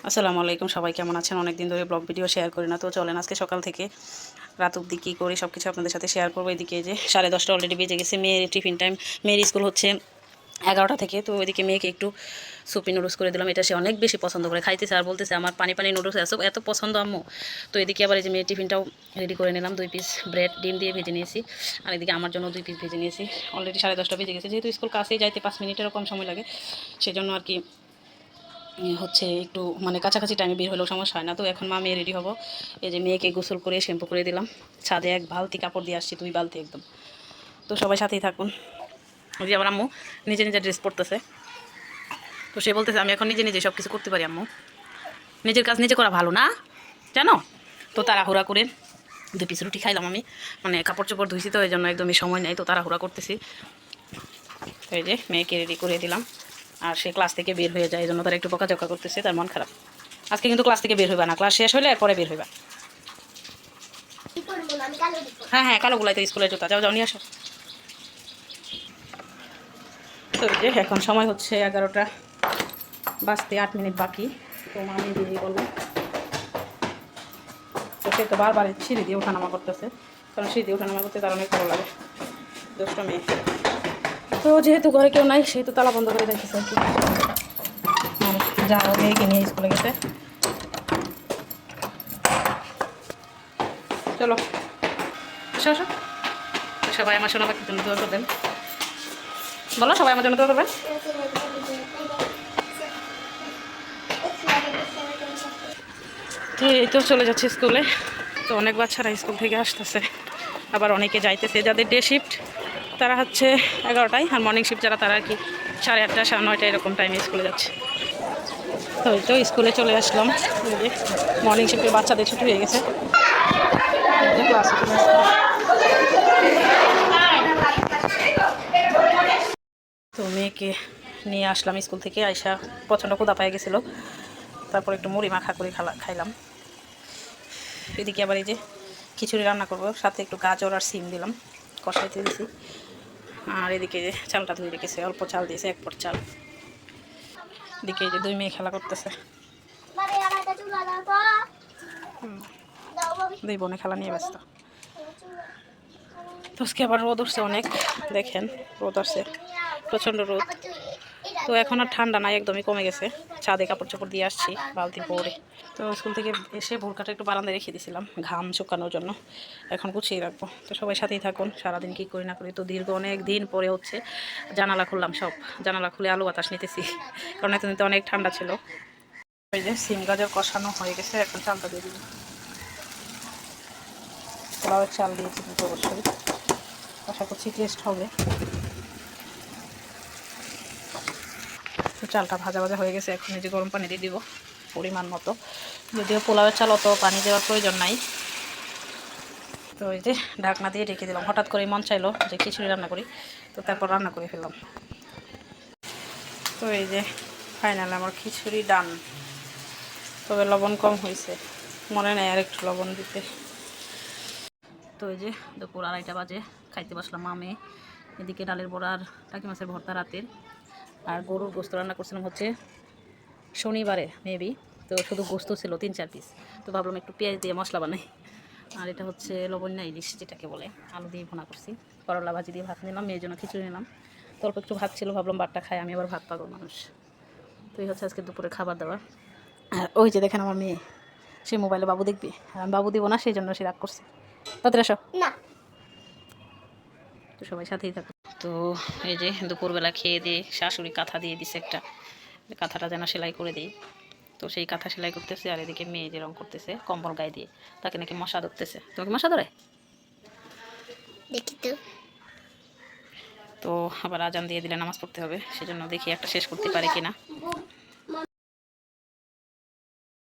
আসসালামু আলাইকুম, সবাই কেমন আছেন? অনেক দিন ধরে ব্লগ ভিডিও শেয়ার করি না, তো চলেন আজকে সকাল থেকে রাত অবধি কী করি সব কিছু আপনাদের সাথে শেয়ার করবো। এদিকে যে 10:30 অলরেডি বেজে গেছে, মেয়ের টিফিন টাইম। মেয়ের স্কুল হচ্ছে 11টা থেকে, তো ওইদিকে মেয়েকে একটু সুপি নুডলস করে দিলাম। এটা সে অনেক বেশি পছন্দ করে খাইতেছে আর বলতেছে আমার পানি পানি নুডলস এত পছন্দ আম্মু। তো এদিকে আবার এই যে মেয়ের টিফিনটাও রেডি করে নিলাম। 2 পিস ব্রেড ডিম দিয়ে ভেজে নিয়েছি, আর এদিকে আমার জন্য 2 পিস ভেজে নিয়েছি। অলরেডি 10:30 বেজে গেছে, যেহেতু স্কুল কাছেই যাইতে 5 মিনিটেরও কম সময় লাগে, সেজন্য আর কি হচ্ছে একটু মানে কাছাকাছি টাইমে বের হলেও সমস্যা হয় না। তো এখন মা মেয়ে রেডি হবো। এই যে মেয়েকে গোসল করে শ্যাম্পু করে দিলাম, ছাদে 1 বালতি কাপড় দিয়ে আসছি, 2 বালতি একদম। তো সবাই সাথেই থাকুন। ওই যে আমার আম্মু নিজে নিজে ড্রেস পরতেছে, তো সে বলতেছে আমি এখন নিজে নিজে সব কিছু করতে পারি আম্মু, নিজের কাজ নিজে করা ভালো না জানো। তো তাড়াহুড়া করে 2 পিস রুটি খাইলাম আমি, মানে কাপড় চোপড় ধুইছি, তো এই জন্য একদমই সময় নেই, তো তাড়াহুড়া করতেছি। তো এই যে মেয়েকে রেডি করে দিলাম, আর সে ক্লাস থেকে বের হয়ে যায়, এই জন্য তারা একটু বকাঝকা করতেছে, তার মন খারাপ। আজকে কিন্তু ক্লাস থেকে বের হইবা না, ক্লাস শেষ হলে এরপরে বের হইবা। হ্যাঁ হ্যাঁ, কালো গুলাই তো স্কুলের জুতা, যাও যাও নিয়ে আসো। তো যে এখন সময় হচ্ছে 11টা বাজতে 8 মিনিট বাকি। তো আমি দিয়ে বললাম, তো সে তো বারবার সিঁড়ি দিয়ে ওঠানামা করতেছে, কারণ সিঁড়ি দিয়ে ওঠানামা করতে তার অনেক ভালো লাগে, দুষ্ট মেয়ে। তো যেহেতু ঘরে কেউ নাই, সেহেতু তালা বন্ধ করে রেখেছে আর কি। যা মেয়েকে নিয়ে স্কুলে গেছে। চলো আসো আসো, সবাই আমার শোনা পাখির জন্য দোয়া করবেন। বলো সবাই আমার জন্য দোয়া করবেন। তো এই তো চলে যাচ্ছে স্কুলে। তো অনেক বাচ্চারা স্কুল থেকে আসতেছে, আবার অনেকে যাইতেছে। যাদের ডে শিফট তারা হচ্ছে 11টায়, আর মর্নিং শিফট যারা তারা আর কি 8:30 9:30 এরকম টাইমে স্কুলে যাচ্ছে। তো এই তো স্কুলে চলে আসলাম। মর্নিং শিফটের বাচ্চাদের ছুটি হয়ে গেছে, ক্লাসে চলে আসলাম। তো মেয়েকে নিয়ে আসলাম স্কুল থেকে, আইসা প্রচণ্ড ক্ষুধা পেয়ে গেছিলো, তারপর একটু মুড়ি মাখা করে খাইলাম। এদিকে আবার এই যে খিচুড়ি রান্না করবো, সাথে একটু গাজর আর সিম দিলাম, কষাইতে দিয়েছি। আর এদিকে যে চালটা ধুয়ে রেখেছে, অল্প চাল দিয়েছে, 1 পট চাল। এদিকে এই যে 2 মেয়ে খেলা করতেছে, 2 বোনে খেলা নিয়ে ব্যস্ত। তো আজকে আবার রোদ উঠছে অনেক, দেখেন রোদ আসছে, প্রচণ্ড রোদ। তো এখন আর ঠান্ডা নাই, একদমই কমে গেছে। ছাদে কাপড় চোপড় দিয়ে আসছি বালতি পরে। তো স্কুল থেকে এসে ভোরকাটা একটু বারান্দায় রেখে দিয়েছিলাম ঘাম শুকানোর জন্য, এখন গুছিয়ে রাখবো। তো সবাই সাথেই থাকুন, সারাদিন কী করি না করি। তো দীর্ঘ অনেক দিন পরে হচ্ছে জানালা খুললাম, সব জানালা খুলে আলো বাতাস নিতেছি, কারণ এতদিন তো অনেক ঠান্ডা ছিল। ওই যে সিম গাজর কষানো হয়ে গেছে, এখন চালটা দিয়ে দিবি। পোলাওয়ের চাল দিয়েছি কিন্তু অবশ্যই, আশা করছি টেস্ট হবে। তো চালটা ভাজা ভাজা হয়ে গেছে, এখন এই যে গরম পানি দিয়ে দিব পরিমাণ মতো, যদিও পোলাওয়ের চাল অত পানি দেওয়ার প্রয়োজন নাই। তো এই যে ঢাকনা দিয়ে রেখে দিলাম, হঠাৎ করে মন চাইলো যে খিচুড়ি রান্না করি, তো তারপর রান্না করে ফেললাম। তো এই যে ফাইনাল আমার খিচুড়ি ডান, তবে লবণ কম হয়েছে, মনে নেই আর একটু লবণ দিতে। তো এই যে দুপুর 2:30 বাজে, খাইতে বসলাম আমি। এদিকে ডালের বড়া আর টাকি মাছের ভর্তা রাতের, আর গরুর গোস্ত রান্না করছিলাম হচ্ছে শনিবারে মেবি, তো শুধু গোস্ত ছিল 3-4 পিস, তো ভাবলাম একটু পেঁয়াজ দিয়ে মশলা বানাই। আর এটা হচ্ছে লবণ্য ইলিশ যেটাকে বলে, আলু দিয়ে ভুনা করছি। করলা ভাজি দিয়ে ভাত নিলাম, মেয়ের জন্য খিচুড়ি নিলাম। তো অল্প একটু ভাত ছিল, ভাবলাম ভাতটা খাই, আমি আবার ভাত পাগল মানুষ। তো এই হচ্ছে আজকে দুপুরে খাবার দাবার। আর ওই যে দেখেন আমার মেয়ে, সে মোবাইলে বাবু দেখবি, আমি বাবু দিব না, সেই জন্য সে রাগ করছে। তাদের আসো না, তো সবাই সাথেই থাকো। তো এই যে দুপুরবেলা খেয়ে দিয়ে শাশুড়ি কাঁথা দিয়ে দিছে একটা, কাঁথাটা যেন সেলাই করে দিই, তো সেই কাঁথা সেলাই করতেছে। আর এদিকে মেয়ে যে রং করতেছে কম্বল গায়ে দিয়ে, তাকে নাকি মশা ধরতেছে। তোমাকে মশা ধরে দেখি তো। তো আবার আজান দিয়ে দিলে নামাজ পড়তে হবে, সেজন্য দেখি একটা শেষ করতে পারি কিনা।